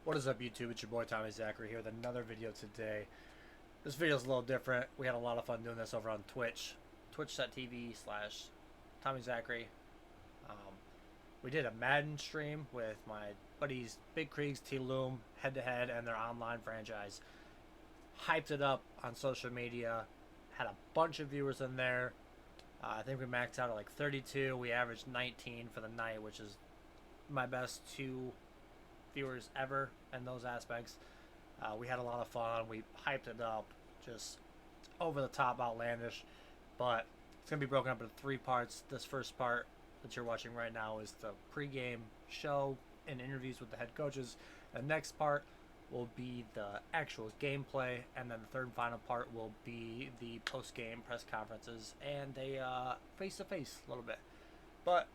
What is up, YouTube? It's your boy Tommy Zachary here with another video today. This video is a little different. We had a lot of fun doing this over on Twitch, twitch.tv/ Tommy Zachary. We did a Madden stream with my buddies BigKriegs, Loom, head-to-head, and their online franchise. Hyped it up on social media. Had a bunch of viewers in there. I think we maxed out at like 32. We averaged 19 for the night, which is my best two viewers ever in those aspects. We had a lot of fun. We hyped it up, just over the top, outlandish. But it's gonna be broken up into three parts. This first part that you're watching right now is the pregame show and interviews with the head coaches. The next part will be the actual gameplay, and then the third and final part will be the post-game press conferences and a face-to-face a little bit. But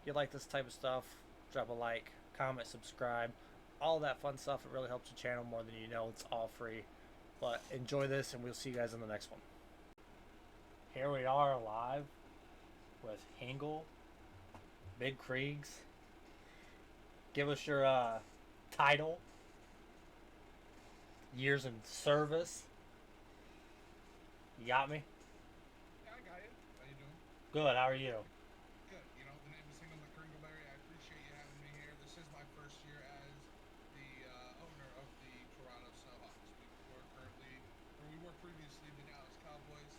if you like this type of stuff, drop a like, comment, subscribe, all that fun stuff. It really helps the channel more than you know. It's all free. But enjoy this, and we'll see you guys in the next one. Here we are live with Hingle, BigKriegs. Give us your title, years in service. You got me? Yeah, I got you. How you doing? Good, how are you? Good. The name is Hingle McCringleberry. I appreciate you having me here. This is my first year as the owner of the Toronto Snowhawks. We were previously the Dallas Cowboys.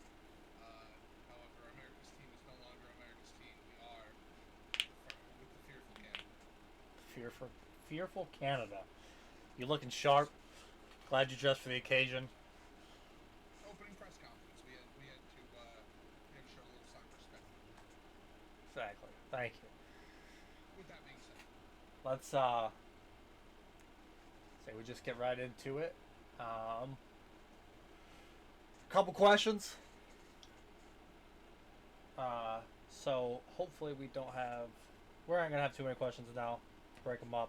However, America's team is no longer America's team. We are with the Fearful Canada. Fearful Canada. You looking sharp. Glad you dressed for the occasion. Opening press conference. We had to show a little sign of respect. Exactly. Thank you. With that being said, Let's say we just get right into it. Couple questions. So hopefully we don't have. We're not gonna have too many questions now. Break them up.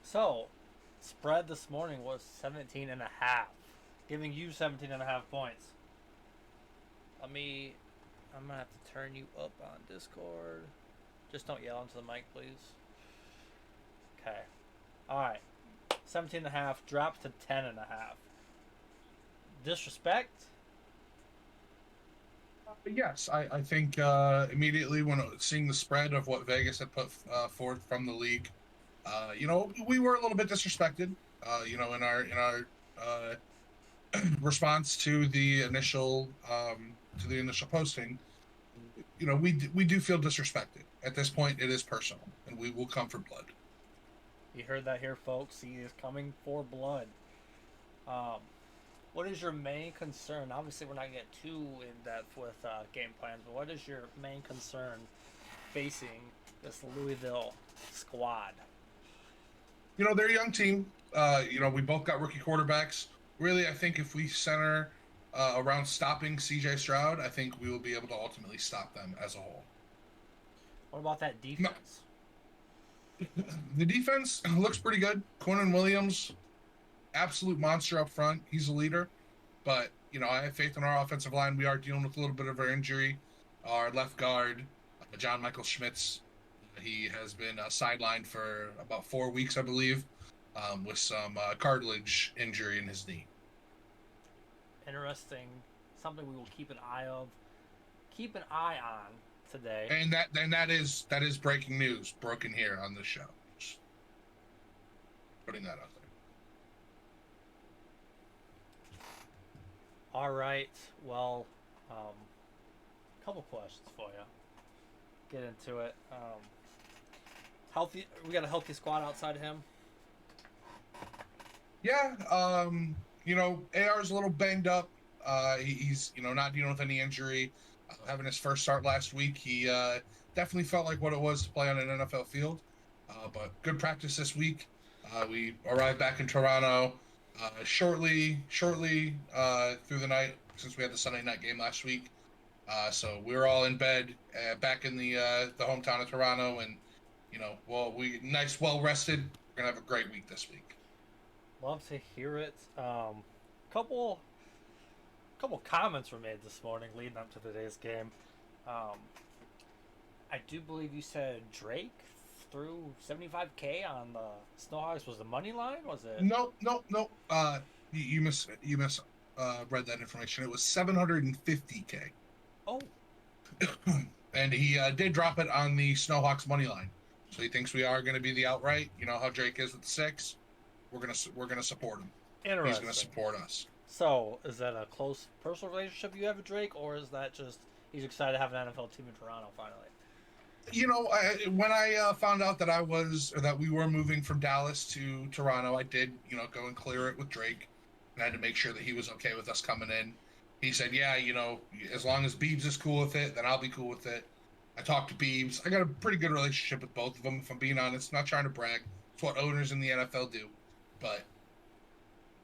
So spread this morning was 17.5, giving you 17.5 points. I'm gonna have to turn you up on Discord. Just don't yell into the mic, please. Okay. Alright. 17.5 drops to 10.5. Disrespect? yes, I think immediately when seeing the spread of what Vegas had put forth from the league, we were a little bit disrespected. In our response to the initial posting. We do feel disrespected. At this point, it is personal, and we will come for blood. You heard that here, folks. He is coming for blood. What is your main concern? Obviously, we're not going to get too in-depth with game plans, but what is your main concern facing this Louisville squad? They're a young team. We both got rookie quarterbacks. Really, I think if we center around stopping CJ Stroud, I think we will be able to ultimately stop them as a whole. What about that defense? The defense looks pretty good. Quinnen Williams, absolute monster up front. He's a leader. But, I have faith in our offensive line. We are dealing with a little bit of an injury. Our left guard, John Michael Schmitz, he has been sidelined for about 4 weeks, I believe, with some cartilage injury in his knee. Interesting. Something we will keep an eye on today. And that is breaking news, broken here on the show. Just putting that out there. All right. Well, a couple questions for you. Get into it. Healthy. We got a healthy squad outside of him. Yeah. AR's a little banged up. He's not dealing with any injury. Having his first start last week, he definitely felt like what it was to play on an NFL field. But good practice this week. We arrived back in Toronto shortly through the night, since we had the Sunday night game last week. So we were all in bed back in the hometown of Toronto, and well rested. We're gonna have a great week this week. Love to hear it. Couple comments were made this morning leading up to today's game. I do believe you said Drake threw 75K on the Snowhawks. Was the money line? Was it? No. You read that information. It was 750K. Oh. And he did drop it on the Snowhawks money line. So he thinks we are going to be the outright. You know how Drake is with the 6. We're gonna support him. Interesting. He's gonna support us. So is that a close personal relationship you have with Drake, or is that just he's excited to have an NFL team in Toronto finally? You know, when I found out that we were moving from Dallas to Toronto, I did, go and clear it with Drake, and I had to make sure that he was okay with us coming in. He said, yeah, as long as Beebs is cool with it, then I'll be cool with it. I talked to Beebs. I got a pretty good relationship with both of them, if I'm being honest. Not trying to brag. It's what owners in the NFL do. But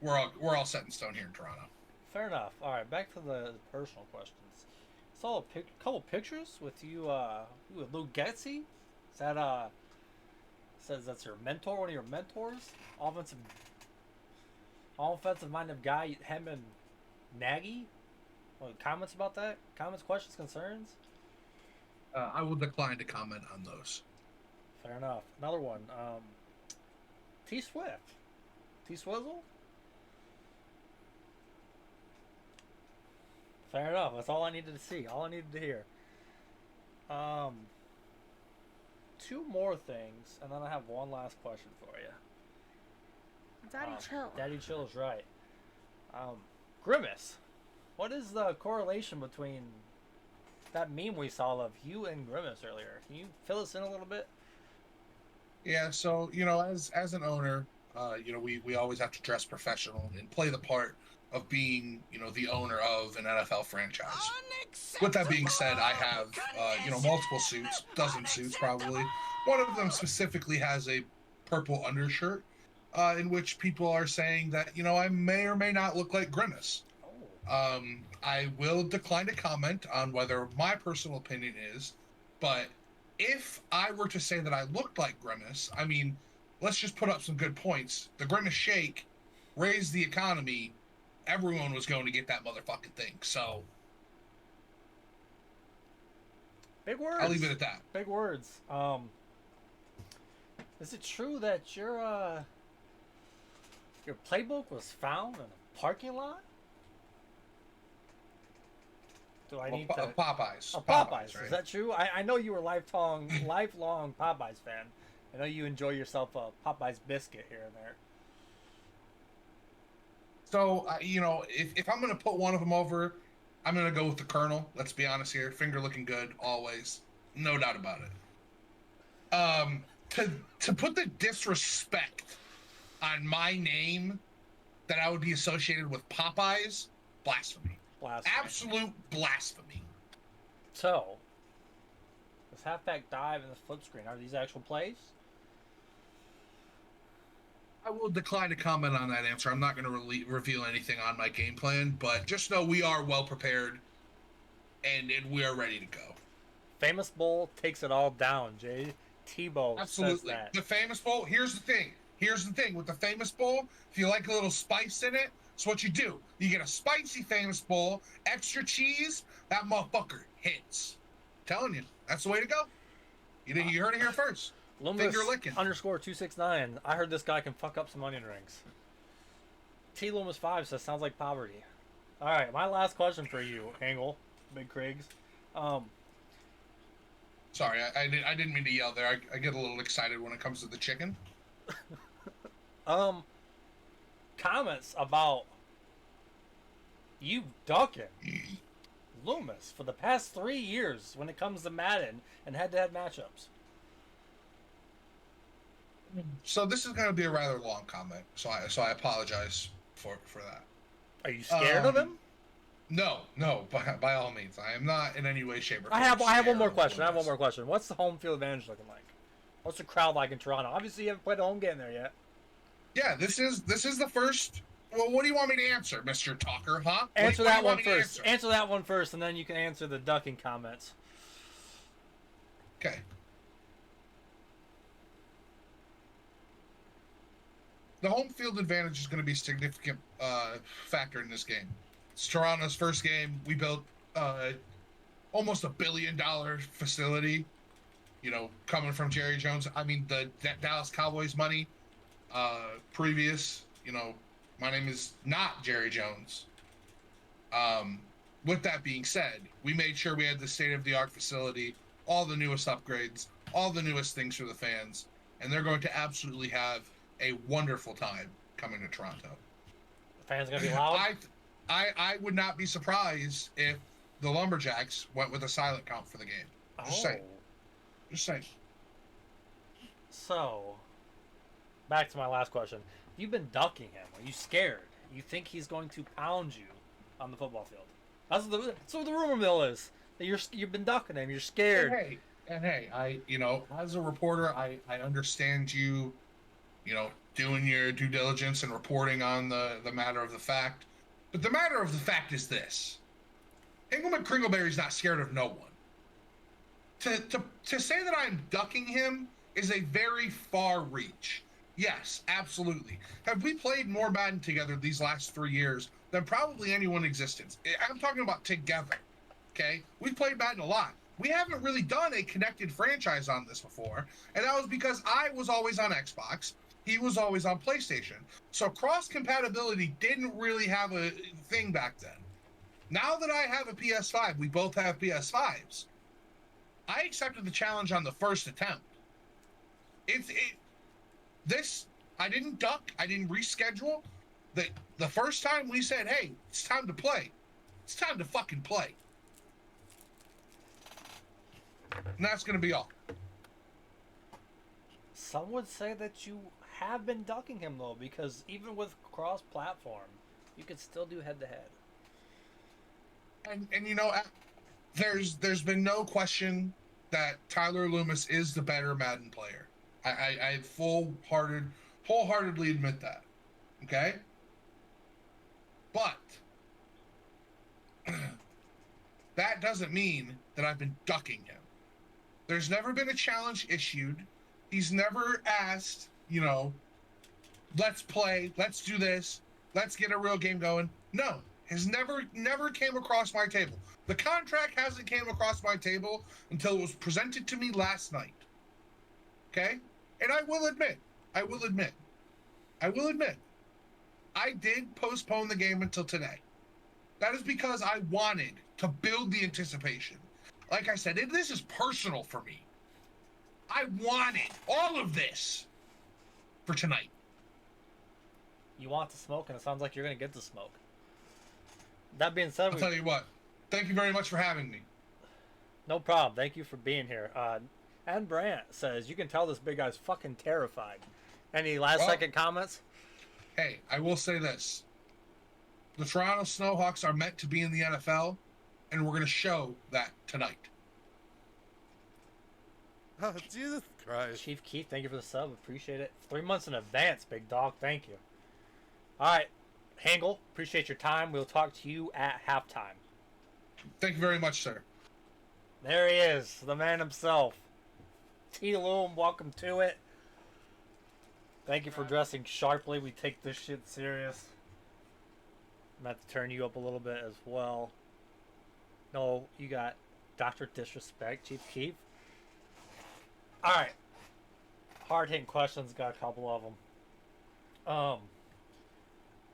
we're all set in stone here in Toronto. Fair enough. All right, back to the personal questions. Saw a couple pictures with you with Luke Getzey. Is that says that's your mentor, one of your mentors, offensive minded guy, him and Nagy. What, comments about that? Comments, questions, concerns? I will decline to comment on those. Fair enough. Another one. T Swift. T Swizzle? Fair enough. That's all I needed to see. All I needed to hear. Two more things, and then I have one last question for you. Daddy chill. Daddy chill is right. Grimace. What is the correlation between that meme we saw of you and Grimace earlier? Can you fill us in a little bit? Yeah, so, as an owner, we always have to dress professional and play the part of being, the owner of an NFL franchise. With that being said, I have, multiple suits, dozen suits probably. One of them specifically has a purple undershirt, in which people are saying that, I may or may not look like Grimace. I will decline to comment on whether my personal opinion is, but if I were to say that I looked like Grimace, I mean, let's just put up some good points. The Grimace Shake raised the economy. Everyone was going to get that motherfucking thing. So, big words. I'll leave it at that. Big words. Is it true that your playbook was found in a parking lot? Do I need to? Popeyes. Oh, Popeyes. Right? Is that true? I know you were lifelong Popeyes fan. I know you enjoy yourself a Popeyes biscuit here and there. So, if I'm going to put one of them over, I'm going to go with the Colonel. Let's be honest here. Finger looking good, always. No doubt about it. To put the disrespect on my name that I would be associated with Popeyes, blasphemy. Absolute blasphemy. So, this halfback dive and this flip screen, are these actual plays? I will decline to comment on that answer. I'm not going to reveal anything on my game plan, but just know we are well prepared and we are ready to go. Famous Bowl takes it all down, Jay. Tebow Absolutely. says that. The Famous Bowl, here's the thing. With the Famous Bowl, if you like a little spice in it, it's what you do. You get a spicy Famous Bowl, extra cheese, that motherfucker hits. I'm telling you, that's the way to go. You heard it here first. Lumbus _269. I heard this guy can fuck up some onion rings. T Loomis 5 says sounds like poverty. All right, my last question for you, Angle, BigKriegs. Sorry, I didn't mean to yell there. I get a little excited when it comes to the chicken. Comments about you ducking Loomis for the past 3 years when it comes to Madden and head-to-head matchups. So this is going to be a rather long comment, so I apologize for that. Are you scared of him? No, by all means, I am not in any way, shape, or form. I have one more question. What's the home field advantage looking like? What's the crowd like in Toronto? Obviously, you haven't played a home game there yet. Yeah, this is the first. Well, what do you want me to answer, Mr. Talker? Huh? Answer that one first. Answer that one first, and then you can answer the ducking comments. Okay. The home field advantage is going to be a significant factor in this game. It's Toronto's first game. We built almost $1 billion facility. coming from Jerry Jones. I mean, the Dallas Cowboys money, previous, my name is not Jerry Jones. With that being said, we made sure we had the state-of-the-art facility, all the newest upgrades, all the newest things for the fans, and they're going to absolutely have a wonderful time coming to Toronto. The fans are going to be loud? I would not be surprised if the Lumberjacks went with a silent count for the game. Just saying. So, back to my last question. You've been ducking him. Are you scared? You think he's going to pound you on the football field? That's what the rumor mill is. That you've been ducking him. You're scared. And hey, I as a reporter, I understand you, doing your due diligence and reporting on the matter of the fact. But the matter of the fact is this: Engelman Kringleberry's not scared of no one. To say that I'm ducking him is a very far reach. Yes, absolutely. Have we played more Madden together these last 3 years than probably anyone in existence? I'm talking about together. Okay, we've played Madden a lot. We haven't really done a connected franchise on this before, and that was because I was always on Xbox. He was always on PlayStation. So cross-compatibility didn't really have a thing back then. Now that I have a PS5, we both have PS5s. I accepted the challenge on the first attempt. I didn't duck. I didn't reschedule. The first time we said, hey, it's time to play. It's time to fucking play. And that's going to be all. Some would say that you have been ducking him, though, because even with cross-platform, you could still do head-to-head. And there's been no question that Tyler Loomis is the better Madden player. I wholeheartedly admit that. Okay? But that doesn't mean that I've been ducking him. There's never been a challenge issued. He's never asked, let's play, let's do this, let's get a real game going. No, has never came across my table. The contract hasn't came across my table until it was presented to me last night. Okay? And I will admit, I did postpone the game until today. That is because I wanted to build the anticipation. Like I said, this is personal for me. I wanted all of this for tonight. You want to smoke, and it sounds like you're going to get the smoke. That being said, I'll tell you what. Thank you very much for having me. No problem. Thank you for being here. And Brant says, you can tell this big guy's fucking terrified. Any last-second comments? Hey, I will say this. The Toronto Snowhawks are meant to be in the NFL, and we're going to show that tonight. Oh, Jesus Christ. Chief Keith, thank you for the sub. Appreciate it. 3 months in advance, big dog. Thank you. All right. Hangle, appreciate your time. We'll talk to you at halftime. Thank you very much, sir. There he is, the man himself. T. Loom, welcome to it. Thank you for dressing sharply. We take this shit serious. I'm going to have to turn you up a little bit as well. No, you got Dr. Disrespect, Chief Keith. Alright. Hard-hitting questions, got a couple of them.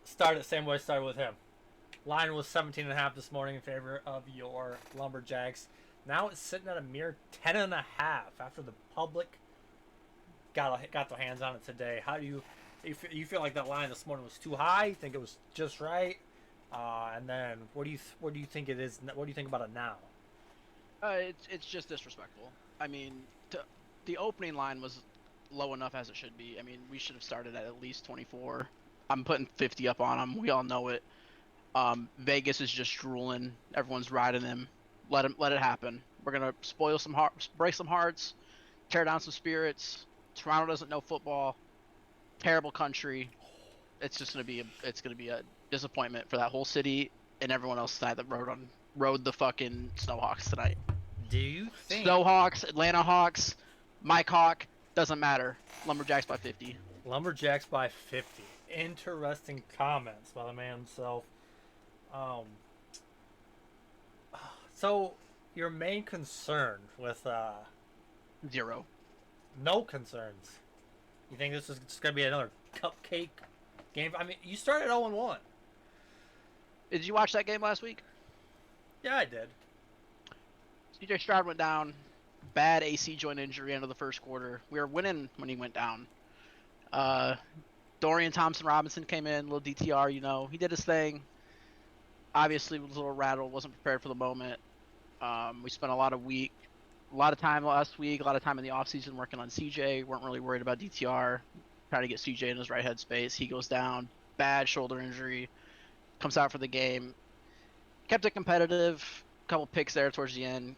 Started same way I started with him. Line was 17.5 this morning in favor of your Lumberjacks. Now it's sitting at a mere 10.5 after the public got their hands on it today. How do you feel like that line this morning was too high? You think it was just right? And then what do you think it is? What do you think about it now? It's just disrespectful. I mean, the opening line was low enough as it should be. I mean, we should have started at least 24. I'm putting 50 up on them. We all know it. Vegas is just drooling. Everyone's riding them. Let it happen. We're gonna break some hearts, tear down some spirits. Toronto doesn't know football. Terrible country. It's just gonna be a disappointment for that whole city and everyone else tonight that rode the fucking Snowhawks tonight. Do you think Snowhawks, Atlanta Hawks, Mike Hawk, doesn't matter. Lumberjacks by 50. Lumberjacks by 50. Interesting comments by the man himself. So your main concern with Zero. No concerns. You think this is just going to be another cupcake game? I mean, you started 0-1. Did you watch that game last week? Yeah, I did. CJ Stroud went down. Bad AC joint injury end of the first quarter. We were winning when he went down. Dorian Thompson-Robinson came in, little DTR, you know. He did his thing. Obviously, was a little rattled, wasn't prepared for the moment. We spent a lot of time last week, a lot of time in the offseason working on CJ. Weren't really worried about DTR. Trying to get CJ in his right head space. He goes down. Bad shoulder injury. Comes out for the game. Kept it competitive. Couple picks there towards the end.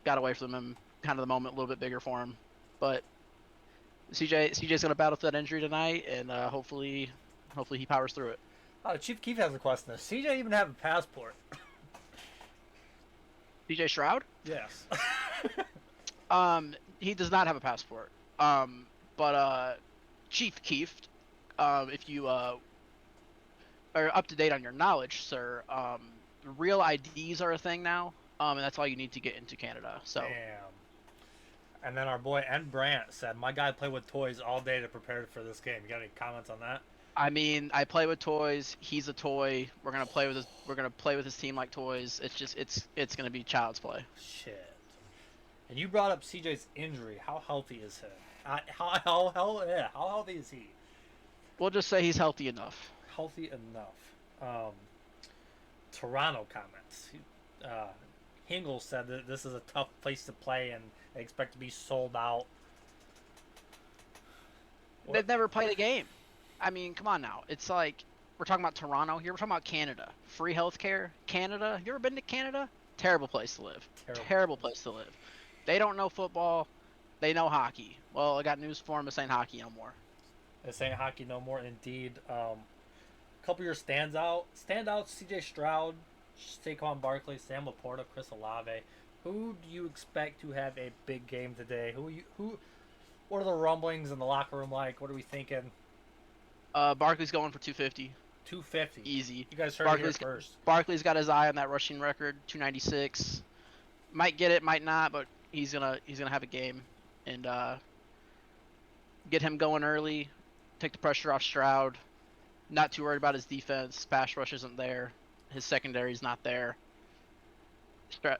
Got away from him. Kind of the moment a little bit bigger for him. But CJ's gonna battle through that injury tonight, and hopefully he powers through it. Oh, Chief Keef has a question. Does CJ even have a passport? CJ Stroud? Yes. He does not have a passport. But Chief Keef, if you are up to date on your knowledge, sir, real IDs are a thing now, and that's all you need to get into Canada. So. Damn. And then our boy N. Brandt said, "My guy played with toys all day to prepare for this game." You got any comments on that? I mean, I play with toys. He's a toy. We're gonna play with his team like toys. It's just it's gonna be child's play. Shit. And you brought up CJ's injury. How healthy is he? How healthy is he? We'll just say he's healthy enough. Healthy enough. Toronto comments. Hingle said that this is a tough place to play and they expect to be sold out. They've never played a game. I mean, come on now. It's like we're talking about Toronto here. We're talking about Canada. Free healthcare. Canada. Have you ever been to Canada? Terrible place to live. Terrible place to live. They don't know football. They know hockey. Well, I got news for them. This ain't hockey no more. This ain't hockey no more, indeed. A couple of your standouts. CJ Stroud, Saquon Barkley, Sam Laporta, Chris Olave. Who do you expect to have a big game today? What are the rumblings in the locker room like? What are we thinking? Barkley's going for 250. 250. Easy. You guys heard it here first. Barkley's got his eye on that rushing record, 296. Might get it, might not, but he's gonna have a game and get him going early. Take the pressure off Stroud. Not too worried about his defense. Pass rush isn't there. His secondary's not there.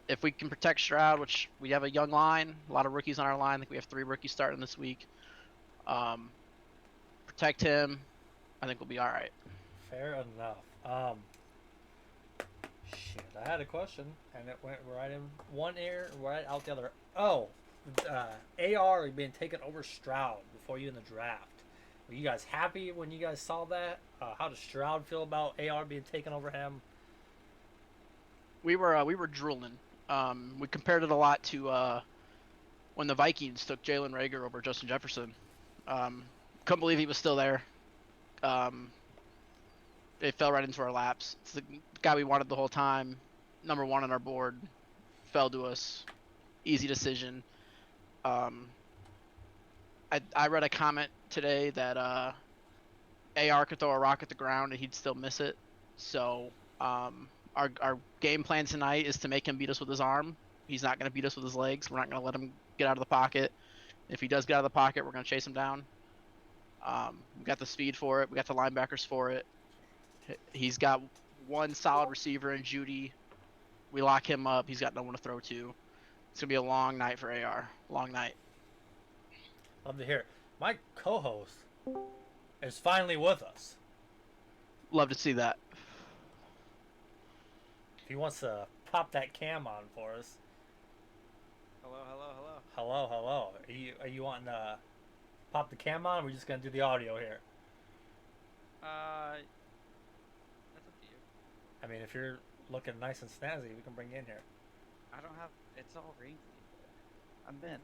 If we can protect Stroud, which we have a young line, a lot of rookies on our line. I think we have 3 rookies starting this week. Protect him. I think we'll be all right. Fair enough. Shit, I had a question, and it went right in one ear, right out the other. Oh, AR being taken over Stroud before you in the draft. Were you guys happy when you guys saw that? How does Stroud feel about AR being taken over him? We were drooling. We compared it a lot to when the Vikings took Jalen Reagor over Justin Jefferson. Couldn't believe he was still there. It fell right into our laps. It's the guy we wanted the whole time. Number 1 on our board. Fell to us. Easy decision. I read a comment today that AR could throw a rock at the ground and he'd still miss it. So our game plan tonight is to make him beat us with his arm. He's not going to beat us with his legs. We're not going to let him get out of the pocket. If he does get out of the pocket, we're going to chase him down. We got the speed for it. We got the linebackers for it. He's got one solid receiver in Judy. We lock him up. He's got no one to throw to. It's going to be a long night for AR. Long night. Love to hear it. My co-host is finally with us. Love to see that. If he wants to pop that cam on for us. Hello, hello, hello. Hello, hello. Are you wanting to pop the cam on, or are we just going to do the audio here? That's up to you. I mean, if you're looking nice and snazzy, we can bring you in here. I don't have. It's all wrinkly. I'm bent.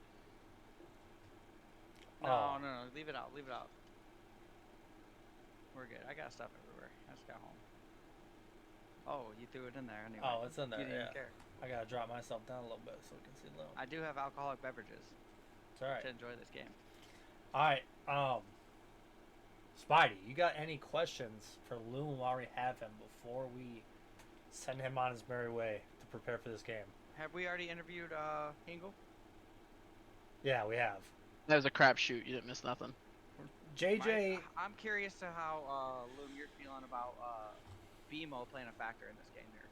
Oh. No, no, no. Leave it out. Leave it out. We're good. I got stuff everywhere. I just got home. Oh, you threw it in there anyway. Oh, it's in there, You didn't yeah. care. I got to drop myself down a little bit so we can see Loom. I do have alcoholic beverages It's all right. to enjoy this game. All right. Spidey, you got any questions for Loom while we have him before we send him on his merry way to prepare for this game? Have we already interviewed Hingle? Yeah, we have. That was a crapshoot. You didn't miss nothing. JJ. I'm curious to how Loom, you're feeling about BMO playing a factor in this game here.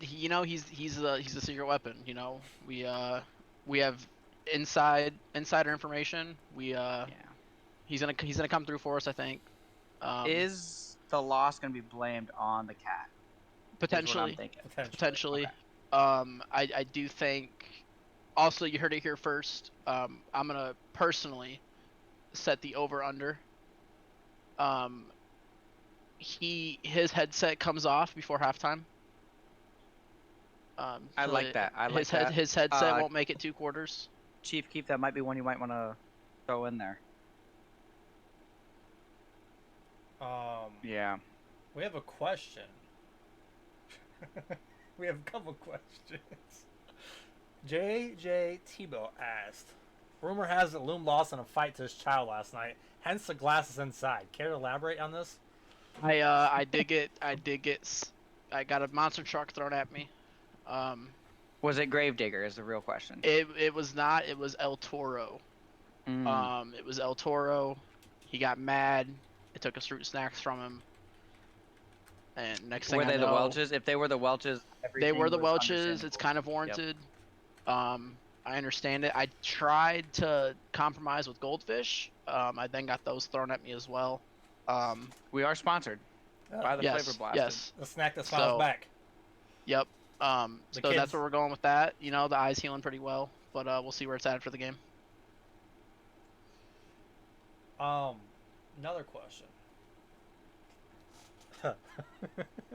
You know, he's a secret weapon. You know, we have insider information. Yeah. He's gonna come through for us, I think. Is the loss gonna be blamed on the cat? Is what I'm Potentially. thinking. Potentially. Okay. I do think. Also, you heard it here first. I'm gonna personally set the over under. His headset comes off before halftime. I so like that. I like his that. His headset won't make it 2 quarters. Chief Keef, that might be one you might want to throw in there. Yeah. We have a question. We have a couple questions. JJ Tebow asked, rumor has it Loom lost in a fight to his child last night, hence the glasses inside. Care to elaborate on this? I got a monster truck thrown at me. Was it Gravedigger is the real question. It was not. It was El Toro. It was El Toro. He got mad. It took us fruit snacks from him. And next thing Were I they the know, Welches? If they were the Welches, they were the was Welches. It's understandable. kind of warranted. I understand it. I tried to compromise with Goldfish. I then got those thrown at me as well. We are sponsored by the yes, Flavor Blasted. yes. The snack that smiles back. Yep. So kids- that's where we're going with that. You know, the eye's healing pretty well, but we'll see where it's at after the game. Another question.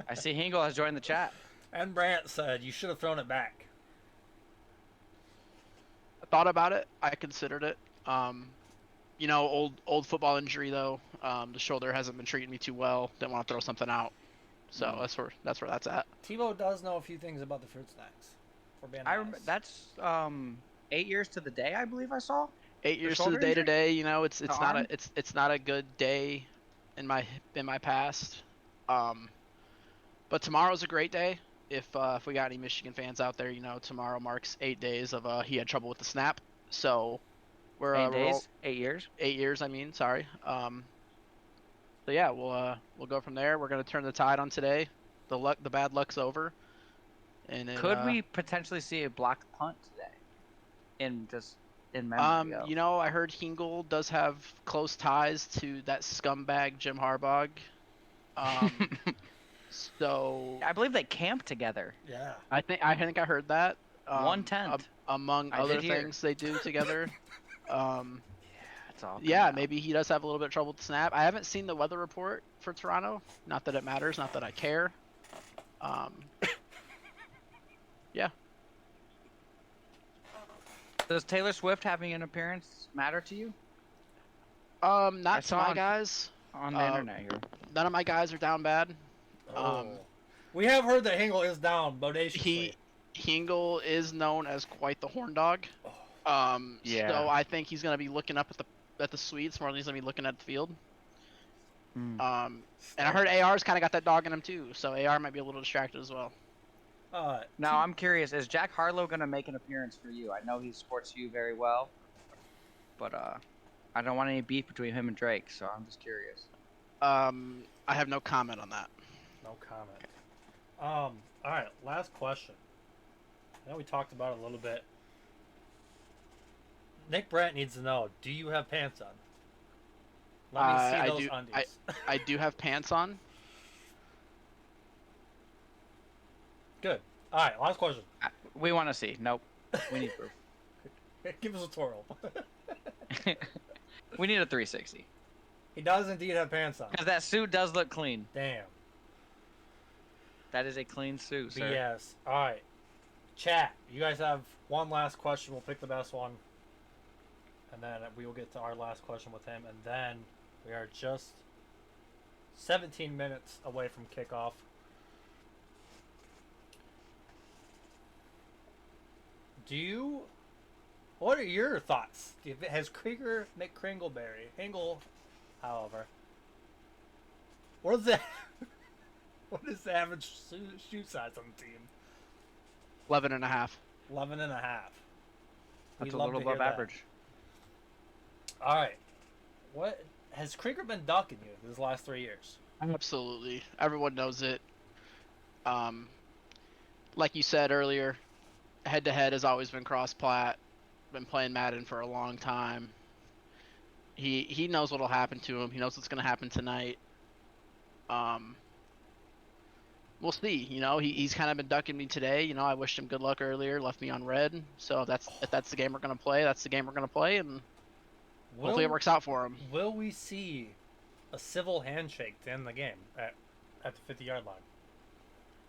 I see Hingle has joined the chat. And Brant said you should have thrown it back. I thought about it. I considered it. You know, old football injury though. The shoulder hasn't been treating me too well. Didn't want to throw something out. So that's where that's at. Tebow does know a few things about the fruit snacks. For being I honest. that's 8 years to the day, I believe I saw. 8 years to shoulder the day injury? today. You know, it's The not arm? it's not a good day in my past. But tomorrow's a great day. If we got any Michigan fans out there, you know, tomorrow marks 8 days of he had trouble with the snap. So we're 8 days, 8 years. 8 years, I mean, sorry. So yeah, we'll go from there. We're gonna turn the tide on today. The bad luck's over. And then, Could we potentially see a blocked punt today? In memory of. You know, I heard Hingle does have close ties to that scumbag Jim Harbaugh. So I believe they camped together. Yeah. I think I heard that. 1/10. Among I other did hear. things they do together. It's all Yeah, coming out. maybe he does have a little bit of trouble with the snap. I haven't seen the weather report for Toronto. Not that it matters. Not that I care. Yeah. Does Taylor Swift having an appearance matter to you? Not to saw my on- guys. On the internet here. None of my guys are down bad. We have heard that Hingle is down bodaciously. Hingle is known as quite the horn dog. Yeah. So I think he's gonna be looking up at the suites more than he's gonna be looking at the field. And I heard AR's kind of got that dog in him too, so AR might be a little distracted as well. Now I'm curious, is Jack Harlow gonna make an appearance for you? I know he supports you very well, but I don't want any beef between him and Drake, so I'm just curious. I have no comment on that. No comment. All right, last question. I know we talked about it a little bit. Nick Brandt needs to know: do you have pants on? Let me see I those do- undies. I do have pants on. Good. All right, last question. We want to see. Nope. We need proof. Give us a twirl. We need a 360. He does indeed have pants on. Because that suit does look clean. Damn. That is a clean suit, sir. BS. All right. Chat. You guys have one last question. We'll pick the best one. And then we will get to our last question with him. And then we are just 17 minutes away from kickoff. What are your thoughts? Has Krieger McCringleberry, Hingle, however, what is that? What is the average shoe size on the team? 11 and a half. 11 and a half. We That's a love little to hear above that. average. All right. What has Krieger been ducking you these last 3 years? Absolutely. Everyone knows it. Like you said earlier, head to head has always been cross plat. Been playing Madden for a long time. He knows what'll happen to him. He knows what's gonna happen tonight. We'll see. You know, he's kind of been ducking me today. You know, I wished him good luck earlier, left me on red. So if that's the game we're gonna play, that's the game we're gonna play, and hopefully it works out for him. Will we see a civil handshake to end the game at the 50-yard line?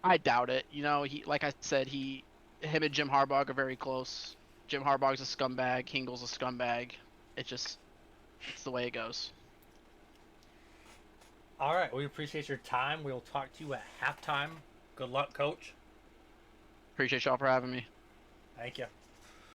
I doubt it. You know, like I said, him and Jim Harbaugh are very close. Jim Harbaugh's a scumbag. Hingle's a scumbag. It's the way it goes. All right. We appreciate your time. We will talk to you at halftime. Good luck, Coach. Appreciate y'all for having me. Thank you.